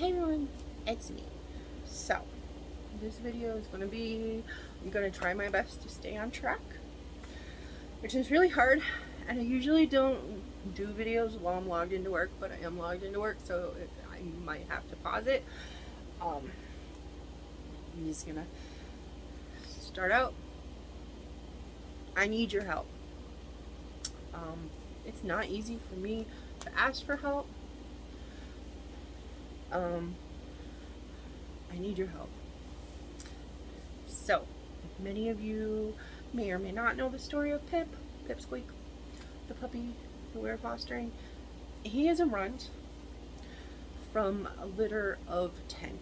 Hey everyone, it's me. So, this video is going to be, I'm going to try my best to stay on track, which is really hard, and I usually don't do videos while I'm logged into work, but I am logged into work, so I might have to pause it. I'm just going to start out. I need your help. It's not easy for me to ask for help. I need your help. So, many of you may or may not know the story of Pipsqueak, the puppy who we're fostering. He is a runt from a litter of 10.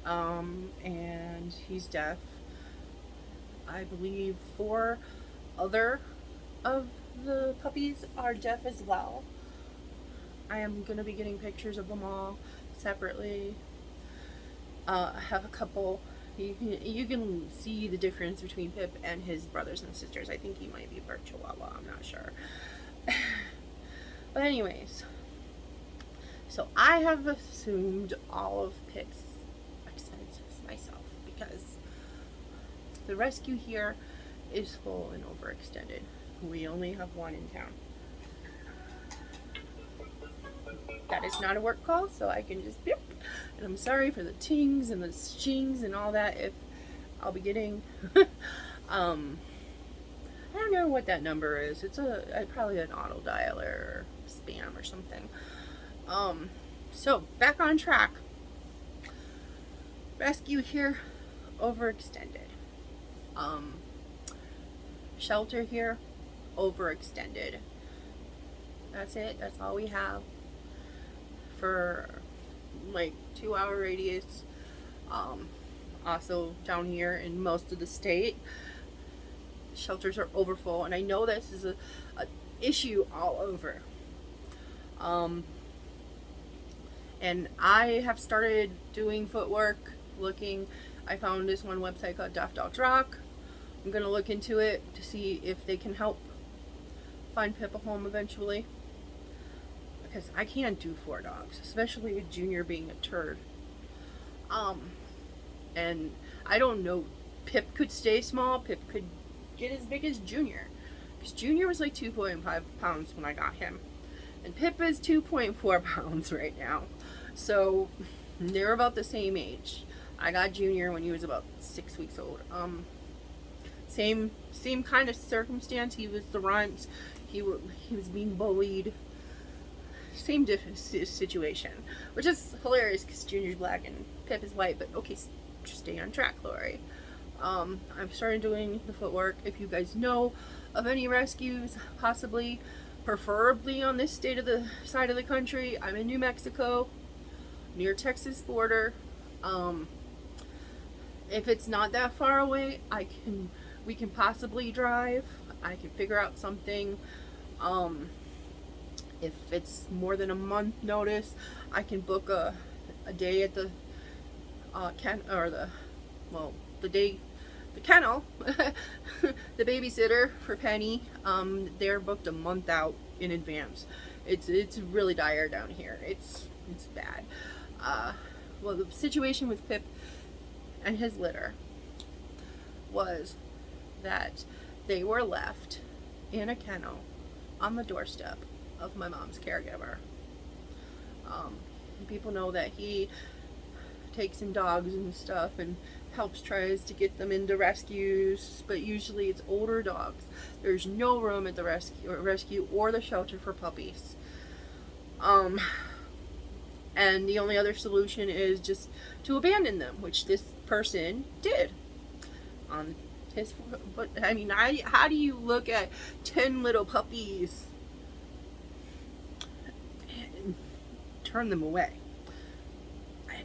And he's deaf. I believe 4 other of the puppies are deaf as well. I am going to be getting pictures of them all separately. I have a couple. You can see the difference between Pip and his brothers and sisters. I think he might be part Chihuahua. I'm not sure. But anyways, so I have assumed all of Pip's expenses myself because the rescue here is full and overextended. We only have one in town. That is not a work call, so I can just beep. And I'm sorry for the tings and the chings and all that if I'll be getting I don't know what that number is. It's probably an auto dialer or spam or something. So back on track. Rescue here, overextended. Shelter here, overextended. That's it. That's all we have for like 2-hour radius. Also down here in most of the state, shelters are overfull, and I know this is a issue all over. And I have started doing footwork, looking. I found this one website called Deaf Dogs Rock. I'm gonna look into it to see if they can help find Pip a home eventually, because I can't do 4 dogs, especially with Junior being a turd. And I don't know, Pip could stay small, Pip could get as big as Junior, because Junior was like 2.5 pounds when I got him, and Pip is 2.4 pounds right now, so they're about the same age. I got Junior when he was about 6 weeks old. Same kind of circumstance. He was the runt. He was being bullied. Same different situation, which is hilarious because Junior's black and Pip is white. But okay, just stay on track, Lori. I'm starting doing the footwork. If you guys know of any rescues, possibly, preferably on this side of the country. I'm in New Mexico, near Texas border. If it's not that far away, we can possibly drive. I can figure out something. If it's more than a month notice, I can book a day at the kennel, the babysitter for Penny. They're booked a month out in advance. It's really dire down here. It's bad. Well, the situation with Pip and his litter was that they were left in a kennel on the doorstep of my mom's caregiver. People know that he takes in dogs and stuff and tries to get them into rescues, but usually it's older dogs. There's no room at the rescue or the shelter for puppies. And the only other solution is just to abandon them, which this person did. But I mean, how do you look at 10 little puppies and turn them away? I'm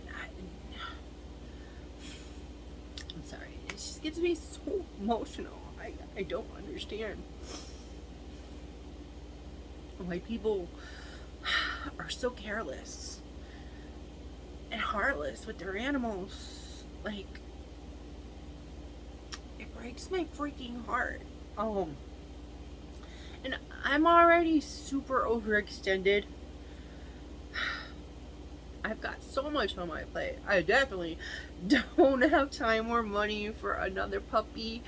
sorry, it just gets me so emotional. I don't understand why people are so careless and heartless with their animals. Like, it breaks my freaking heart. And I'm already super overextended. I've got so much on my plate. I definitely don't have time or money for another puppy.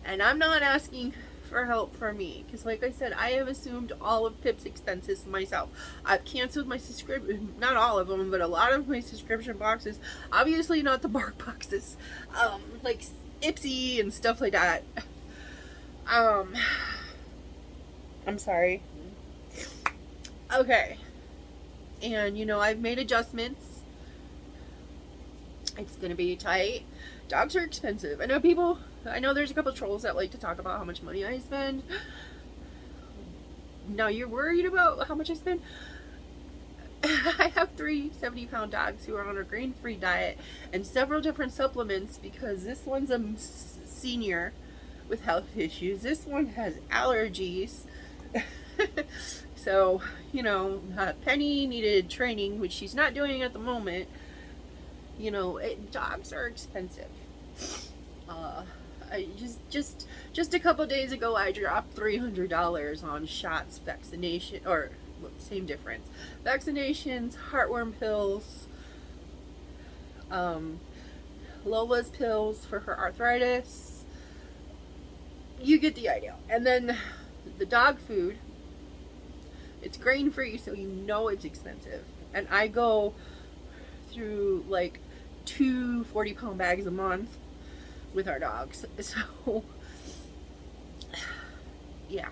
And I'm not asking for help from me, because like I said, I have assumed all of Pip's expenses myself. I've canceled my subscription, not all of them, but a lot of my subscription boxes. Obviously not the bark boxes, like Ipsy and stuff like that. I'm sorry. Okay. And you know, I've made adjustments. It's gonna be tight. Dogs are expensive. I know there's a couple trolls that like to talk about how much money I spend. Now you're worried about how much I spend? I have 3 70-pound dogs who are on a grain-free diet and several different supplements, because this one's a senior with health issues. This one has allergies. So, you know, Penny needed training, which she's not doing at the moment. You know, dogs are expensive. Just a couple days ago, I dropped $300 on shots, vaccination, or same difference. Vaccinations, heartworm pills, Lola's pills for her arthritis. You get the idea. And then the dog food, it's grain free, so you know it's expensive. And I go through like 2 40-pound bags a month with our dogs. So yeah.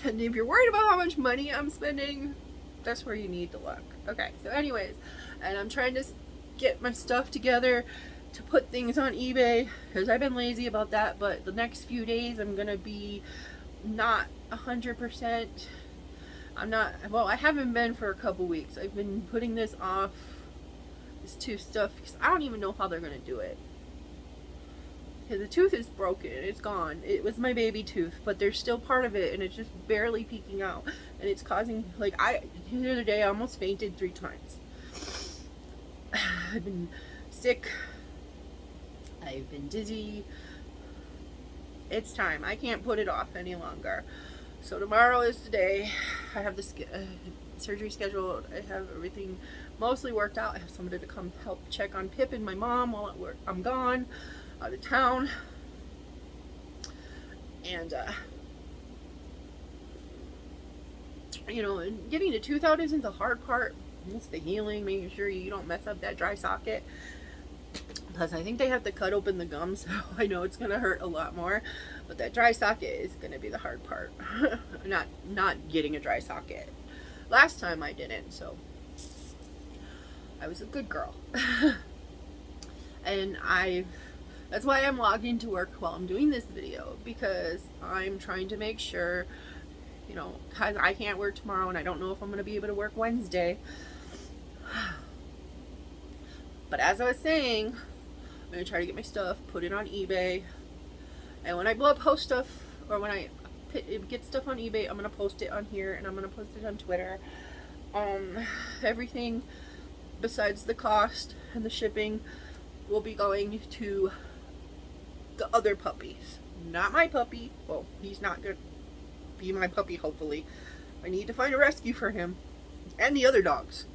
And if you're worried about how much money I'm spending, that's where you need to look. Okay, so anyways, and I'm trying to get my stuff together to put things on eBay, because I've been lazy about that, but the next few days I'm gonna be not 100%. I haven't been for a couple weeks. I've been putting this off, this tooth stuff, because I don't even know how they're gonna do it. The tooth is broken, it's gone. It was my baby tooth, but there's still part of it, and it's just barely peeking out, and it's causing, like, the other day I almost fainted 3 times. I've been sick, I've been dizzy. It's time. I can't put it off any longer. So tomorrow is the day. I have the surgery scheduled. I have everything mostly worked out. I have somebody to come help check on Pip and my mom while I'm gone out of town. And you know, and getting the tooth out isn't the hard part. It's the healing, making sure you don't mess up that dry socket. Plus, I think they have to cut open the gum, so I know it's gonna hurt a lot more. But that dry socket is gonna be the hard part. not getting a dry socket. Last time I didn't, so I was a good girl. And that's why I'm logging to work while I'm doing this video, because I'm trying to make sure, you know, because I can't work tomorrow, and I don't know if I'm gonna be able to work Wednesday. But as I was saying, I'm going to try to get my stuff, put it on eBay. And when I post stuff, or when I get stuff on eBay, I'm going to post it on here, and I'm going to post it on Twitter. Everything besides the cost and the shipping will be going to the other puppies. Not my puppy. Well, he's not going to be my puppy, hopefully. I need to find a rescue for him. And the other dogs.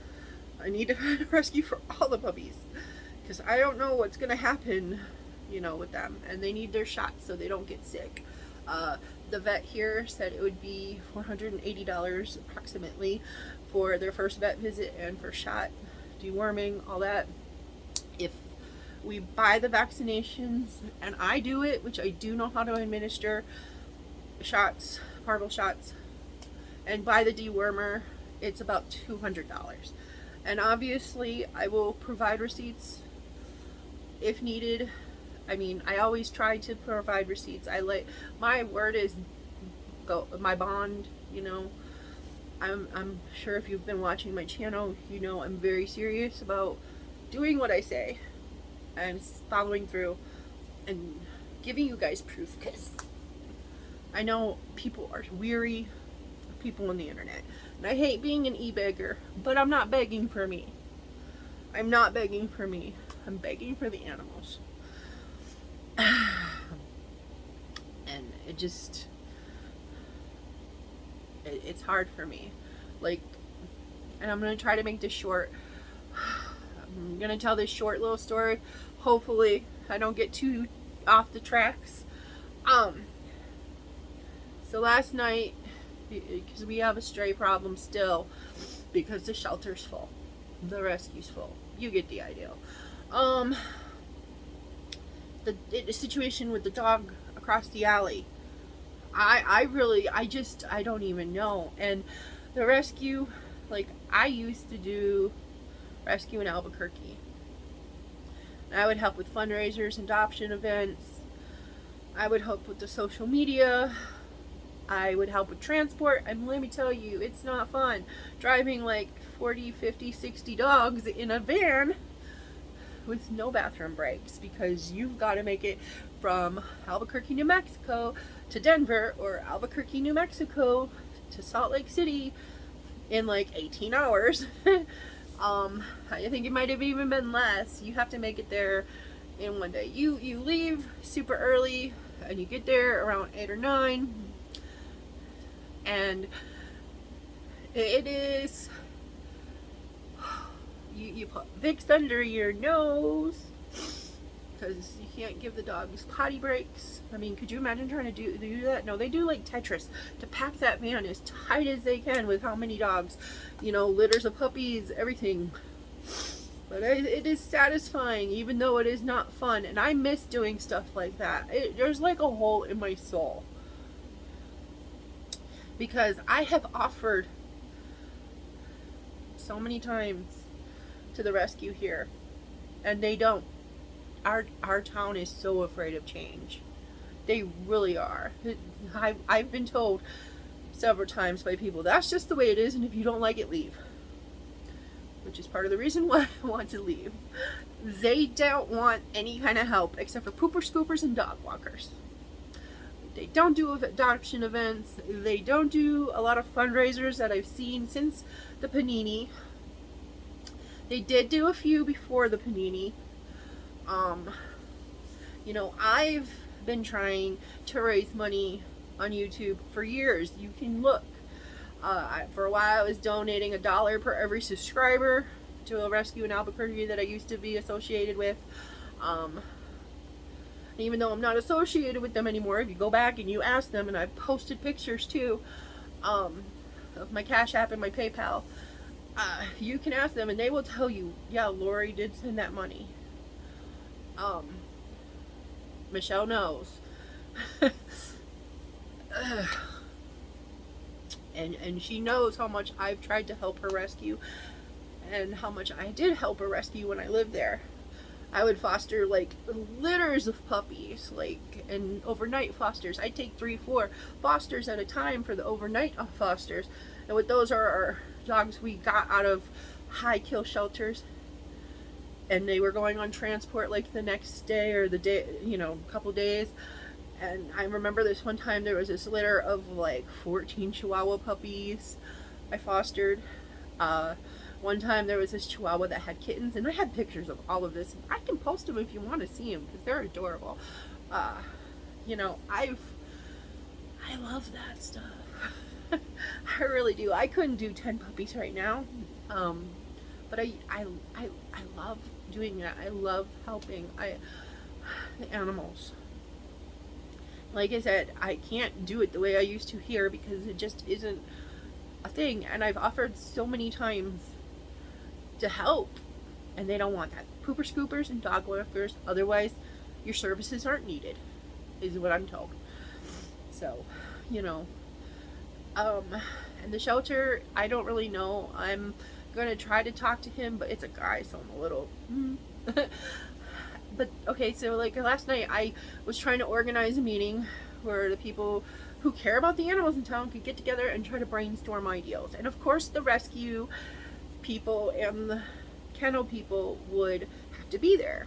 I need to find a rescue for all the puppies, because I don't know what's going to happen, you know, with them. And they need their shots so they don't get sick. The vet here said it would be $480 approximately for their first vet visit and for shot, deworming, all that. If we buy the vaccinations and I do it, which I do know how to administer shots, parvo shots, and buy the dewormer, it's about $200. And obviously I will provide receipts if needed. I mean, I always try to provide receipts. My word is my bond, you know. I'm sure if you've been watching my channel, you know I'm very serious about doing what I say and following through and giving you guys proof, because I know people are weary of people on the internet. And I hate being an e-beggar, but I'm not begging for me. I'm not begging for me. I'm begging for the animals. And it's hard for me. Like, and I'm going to try to make this short. I'm going to tell this short little story. Hopefully I don't get too off the tracks. So last night, because we have a stray problem still, because the shelter's full, the rescue's full. You get the idea. The situation with the dog across the alley, I don't even know. And the rescue, like, I used to do rescue in Albuquerque. I would help with fundraisers, adoption events. I would help with the social media. I would help with transport. And let me tell you, it's not fun driving like 40, 50, 60 dogs in a van with no bathroom breaks, because you've got to make it from Albuquerque, New Mexico to Denver, or Albuquerque, New Mexico to Salt Lake City in like 18 hours. I think it might have even been less. You have to make it there in one day. You leave super early and you get there around 8 or 9, and it is, you put Vicks under your nose because you can't give the dogs potty breaks. I mean, could you imagine trying to do that? No, they do like Tetris to pack that van as tight as they can with how many dogs, you know, litters of puppies, everything. But it is satisfying, even though it is not fun, and I miss doing stuff like that. There's like a hole in my soul, because I have offered so many times to the rescue here, and they don't. Our town is so afraid of change. They really are. I've been told several times by people, that's just the way it is, and if you don't like it, leave. Which is part of the reason why I want to leave. They don't want any kind of help except for pooper scoopers and dog walkers. They don't do adoption events. They don't do a lot of fundraisers that I've seen since the panini. They did do a few before the panini. You know, I've been trying to raise money on YouTube for years. You can look. For a while, I was donating $1 per every subscriber to a rescue in Albuquerque that I used to be associated with. Even though I'm not associated with them anymore, if you go back and you ask them, and I've posted pictures too of my Cashapp and my PayPal, you can ask them and they will tell you, yeah, Lori did send that money. Michelle knows. And she knows how much I've tried to help her rescue, and how much I did help her rescue when I lived there. I would foster like litters of puppies, like, and overnight fosters. I take 3-4 fosters at a time for the overnight fosters, and with those are our dogs we got out of high kill shelters, and they were going on transport like the next day or the day, you know, a couple days. And I remember this one time there was this litter of like 14 Chihuahua puppies I fostered. One time there was this Chihuahua that had kittens, and I had pictures of all of this. And I can post them if you want to see them because they're adorable. You know, I love that stuff. I really do. I couldn't do 10 puppies right now, but I love doing that. I love helping the animals. Like I said, I can't do it the way I used to here because it just isn't a thing. And I've offered so many times to help, and they don't want that. Pooper scoopers and dog walkers, otherwise your services aren't needed, is what I'm told. So, you know, and the shelter, I don't really know. I'm going to try to talk to him, but it's a guy, so I'm a little... But, okay, so, like, last night I was trying to organize a meeting where the people who care about the animals in town could get together and try to brainstorm ideas. And, of course, the rescue people and the kennel people would have to be there.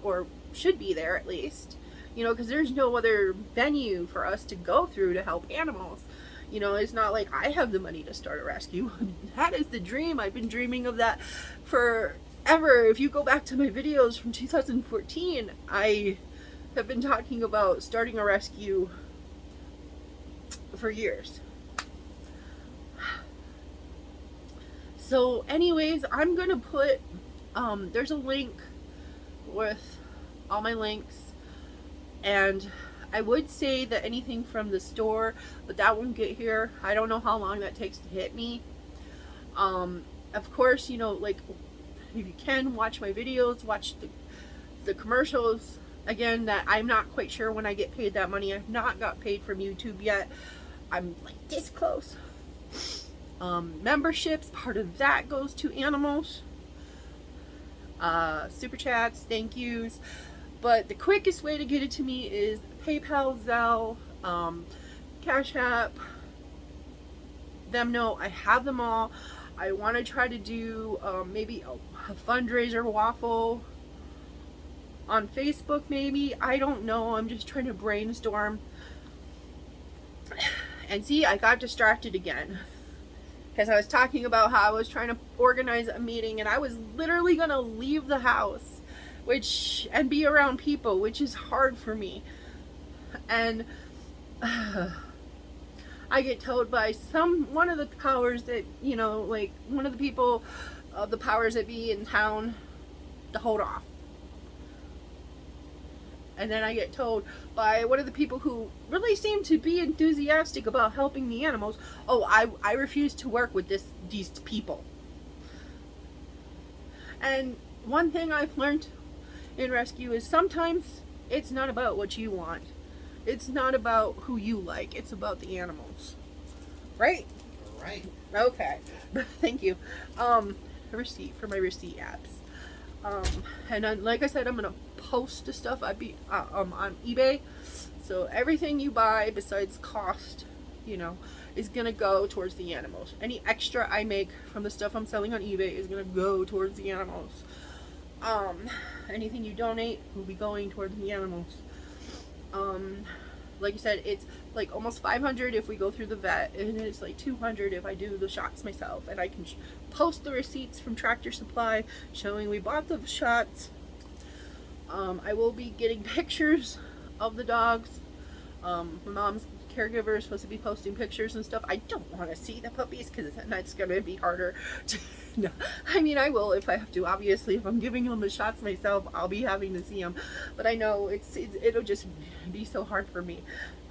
Or should be there, at least. You know, because there's no other venue for us to go through to help animals. You know, it's not like I have the money to start a rescue. That is the dream. I've been dreaming of that for... ever. If you go back to my videos from 2014, I have been talking about starting a rescue for years. So anyways, I'm gonna put there's a link with all my links, and I would say that anything from the store, but that won't get here. I don't know how long that takes to hit me. Of course, you know, like, if you can watch my videos, watch the commercials. Again, that I'm not quite sure when I get paid that money. I've not got paid from YouTube yet. I'm like this close. Memberships, part of that goes to animals. Super chats, thank yous. But the quickest way to get it to me is PayPal, Zelle, Cashapp, Venmo. I have them all. I want to try to do maybe a fundraiser waffle on Facebook, maybe. I don't know. I'm just trying to brainstorm. And see, I got distracted again, because I was talking about how I was trying to organize a meeting, and I was literally going to leave the house and be around people, which is hard for me. And I get told by one of the powers that, you know, like one of the people of the powers that be in town to hold off. And then I get told by one of the people who really seem to be enthusiastic about helping the animals, oh, I refuse to work with these people. And one thing I've learned in rescue is sometimes it's not about what you want. It's not about who you like. It's about the animals. Right? Right. Okay. Thank you. Receipt for my receipt apps. And then, like I said, I'm gonna post the stuff on eBay. So everything you buy besides cost, you know, is gonna go towards the animals. Any extra I make from the stuff I'm selling on eBay is gonna go towards the animals. Anything you donate will be going towards the animals. Like I said, it's like almost 500 if we go through the vet, and it's like 200 if I do the shots myself. And I can post the receipts from Tractor Supply showing we bought the shots. I will be getting pictures of the dogs. My mom's caregiver is supposed to be posting pictures and stuff. I don't want to see the puppies because that's going to be harder to... No, I mean, I will if I have to. Obviously, if I'm giving them the shots myself, I'll be having to see them. But I know it'll just be so hard for me.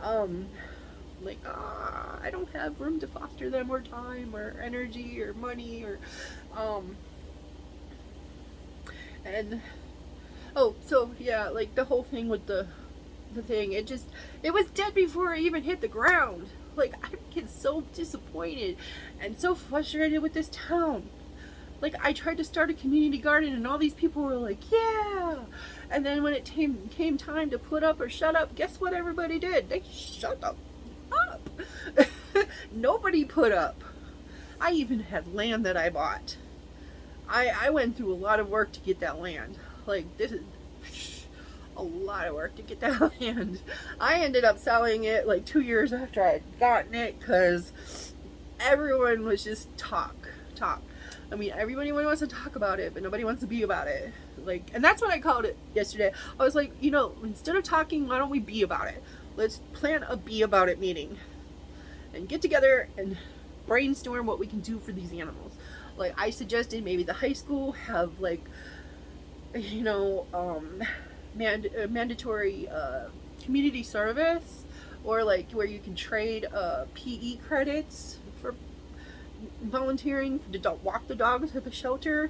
Like, I don't have room to foster them, or time, or energy, or money, or and oh, so yeah, like the whole thing with the thing, it was dead before I even hit the ground. Like, I get so disappointed and so frustrated with this town. Like, I tried to start a community garden and all these people were like, yeah. And then when it came time to put up or shut up, guess what everybody did? They shut up. Nobody put up. I even had land that I bought. I went through a lot of work to get that land. Like, this is a lot of work to get that land. I ended up selling it like 2 years after I had gotten it, because everyone was just talk. I mean, everybody wants to talk about it, but nobody wants to be about it. Like, and that's what I called it yesterday. I was like, you know, instead of talking, why don't we be about it? Let's plan a be about it meeting and get together and brainstorm what we can do for these animals. Like, I suggested maybe the high school have, like, you know, mandatory community service, or like where you can trade PE credits for volunteering to walk the dogs at the shelter,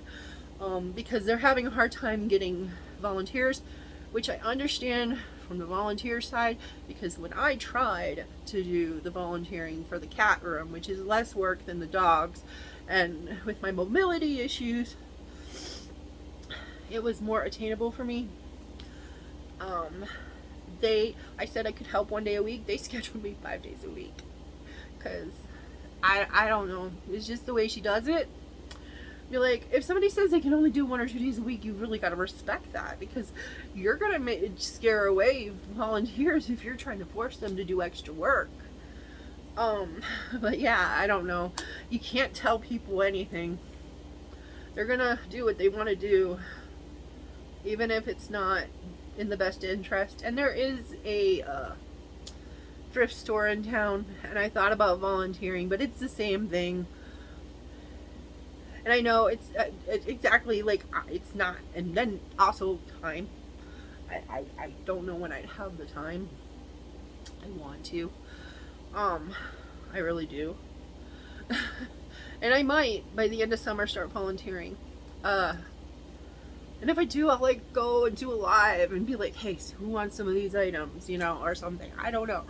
because they're having a hard time getting volunteers, which I understand from the volunteer side, because when I tried to do the volunteering for the cat room, which is less work than the dogs, and with my mobility issues, it was more attainable for me. I said I could help 1 day a week. They scheduled me 5 days a week, because I don't know, it's just the way she does it. You're like, if somebody says they can only do 1 or 2 days a week, you really got to respect that, because you're going to scare away volunteers if you're trying to force them to do extra work. But yeah, I don't know. You can't tell people anything. They're going to do what they want to do, even if it's not in the best interest. And there is a thrift store in town, and I thought about volunteering, but it's the same thing. And I know it's exactly like it's not. And then also time. I don't know when I'd have the time. I want to. I really do. And I might by the end of summer start volunteering. And if I do, I'll like go and do a live and be like, hey, so who wants some of these items, you know, or something. I don't know.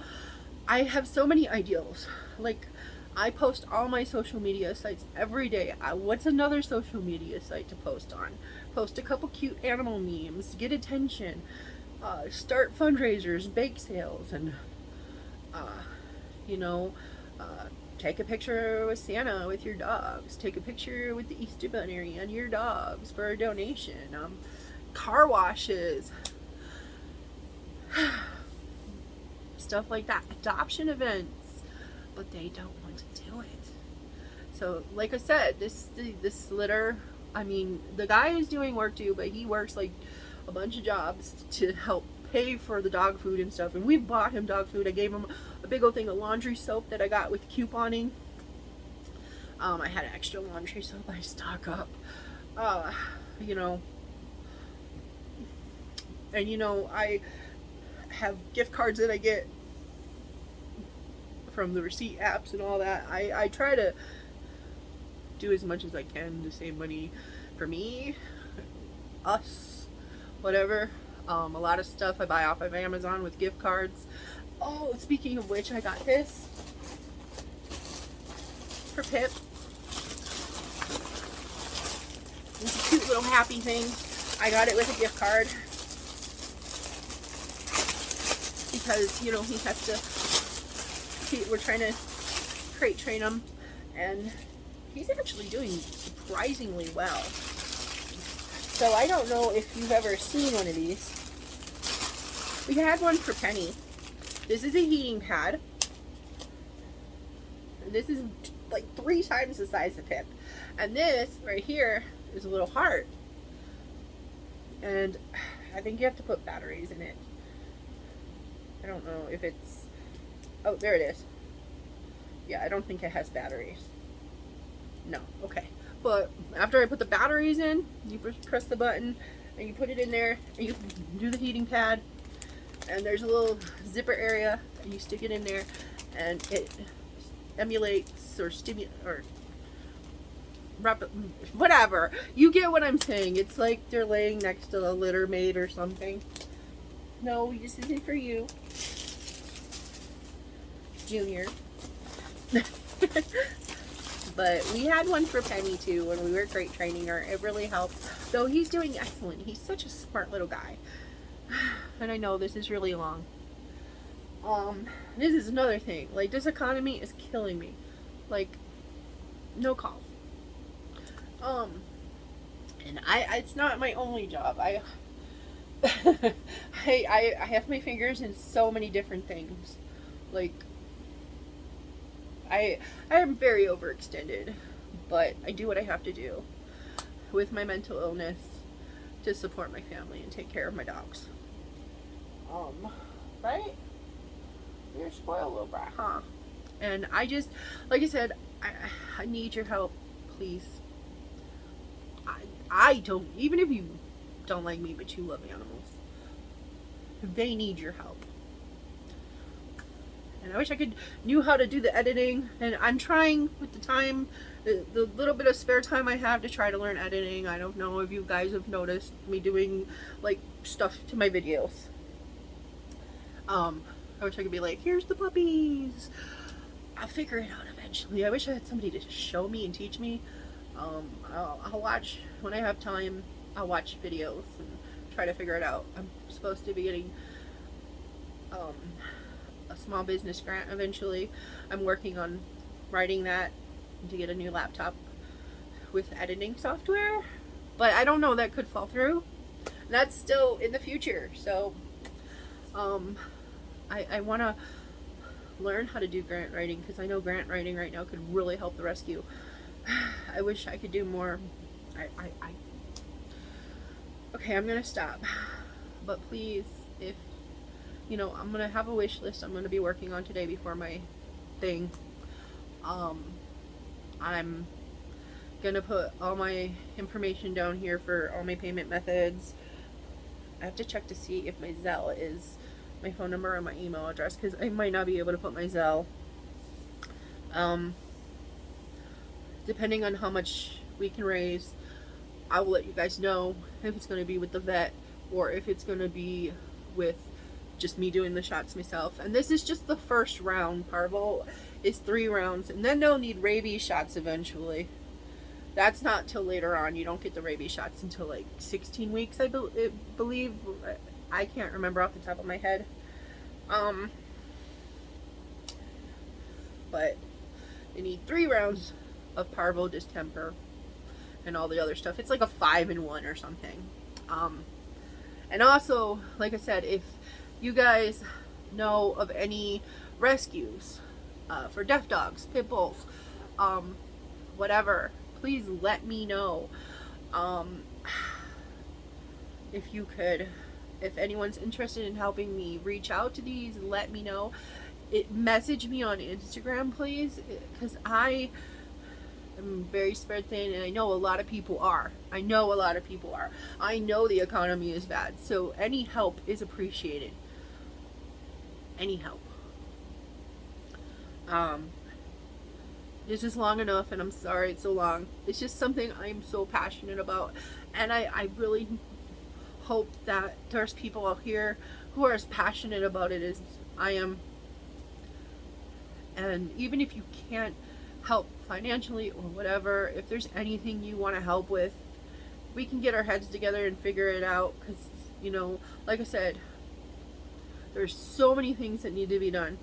I have so many ideals. Like, I post all my social media sites every day. What's another social media site to post on? Post a couple cute animal memes, get attention, start fundraisers, bake sales, and you know, take a picture with Santa with your dogs. Take a picture with the Easter Bunny and your dogs for a donation. Car washes. Stuff like that. Adoption events. But they don't want to do it. So, like I said, this litter, I mean, the guy is doing work too, but he works like a bunch of jobs to help pay for the dog food and stuff. And we bought him dog food. I gave him a big old thing of laundry soap that I got with couponing. I had extra laundry soap I stock up. You know, and you know, I have gift cards that I get from the receipt apps and all that. I try to do as much as I can to save money for me, us, whatever. A lot of stuff I buy off of Amazon with gift cards. Oh, speaking of which, I got this for Pip. It's a cute little happy thing. I got it with a gift card because, you know, he has to, we're trying to crate train him, and he's actually doing surprisingly well. So I don't know if you've ever seen one of these. We had one for Penny. This is a heating pad. This is like 3 times the size of Pip. And this right here is a little heart. And I think you have to put batteries in it. I don't know if it's... Oh, there it is. Yeah, I don't think it has batteries. No, okay. But after I put the batteries in, you press the button and you put it in there and you do the heating pad, and there's a little zipper area and you stick it in there and it emulates or stimulates or whatever. You get what I'm saying. It's like they're laying next to a litter mate or something. No, this isn't for you, Junior. But we had one for Penny too when we were crate training her. It really helps. Though he's doing excellent. He's such a smart little guy. And I know this is really long. This is another thing. Like, this economy is killing me. Like, no calls. And it's not my only job. I have my fingers in so many different things. Like, I am very overextended, but I do what I have to do with my mental illness to support my family and take care of my dogs. Right? You're a spoiled little brat, huh? And I just, like I said, I need your help, please. I don't, even if you don't like me, but you love animals, they need your help. And I wish I knew how to do the editing, and I'm trying with the time, the little bit of spare time I have, to try to learn editing. I don't know if you guys have noticed me doing like stuff to my videos. I wish I could be like, here's the puppies. I'll figure it out eventually. I wish I had somebody to show me and teach me. I'll watch, when I have time, I'll watch videos and try to figure it out. I'm supposed to be getting a small business grant eventually. I'm working on writing that to get a new laptop with editing software, but I don't know, that could fall through. And that's still in the future. So I want to learn how to do grant writing, because I know grant writing right now could really help the rescue. I wish I could do more. Okay, I'm gonna stop, but please, if you know, I'm gonna have a wish list I'm gonna be working on today before my thing. I'm gonna put all my information down here for all my payment methods. I have to check to see if my Zelle is my phone number or my email address, because I might not be able to put my Zelle. Depending on how much we can raise, I will let you guys know if it's going to be with the vet or if it's going to be with just me doing the shots myself. And this is just the first round. Parvo is 3 rounds, and then they'll need rabies shots eventually. That's not till later on. You don't get the rabies shots until like 16 weeks, I believe. I can't remember off the top of my head. But they need 3 rounds of parvo, distemper, and all the other stuff. It's like a 5-in-1 or something. And also, like I said, if you guys know of any rescues for deaf dogs, pit bulls, whatever, please let me know. If you could, if anyone's interested in helping me reach out to these, let me know. Message me on Instagram, please, because I am very spread thin, and I know a lot of people are. I know the economy is bad, so any help is appreciated. Any help. This is long enough, and I'm sorry it's so long. It's just something I'm so passionate about, and I really hope that there's people out here who are as passionate about it as I am. And even if you can't help financially or whatever, if there's anything you want to help with, we can get our heads together and figure it out. Because, you know, like I said, there's so many things that need to be done,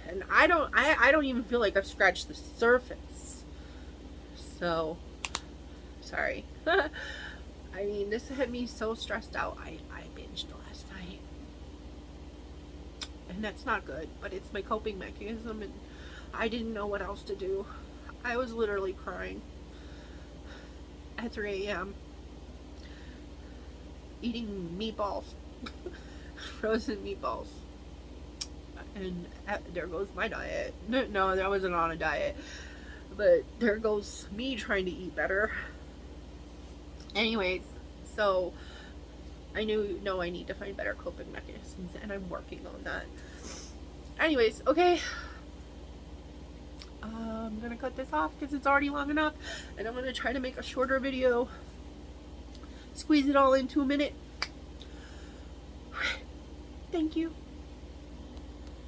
and I don't even feel like I've scratched the surface. So sorry. I mean, this had me so stressed out. I binged last night, and that's not good, but it's my coping mechanism, and I didn't know what else to do. I was literally crying at 3 a.m. eating meatballs. Frozen meatballs. And there goes my diet. No, I wasn't on a diet, but there goes me trying to eat better. Anyways, so I know I need to find better coping mechanisms, and I'm working on that. Anyways, okay, I'm gonna cut this off because it's already long enough, and I'm gonna try to make a shorter video, squeeze it all into a minute. Thank you.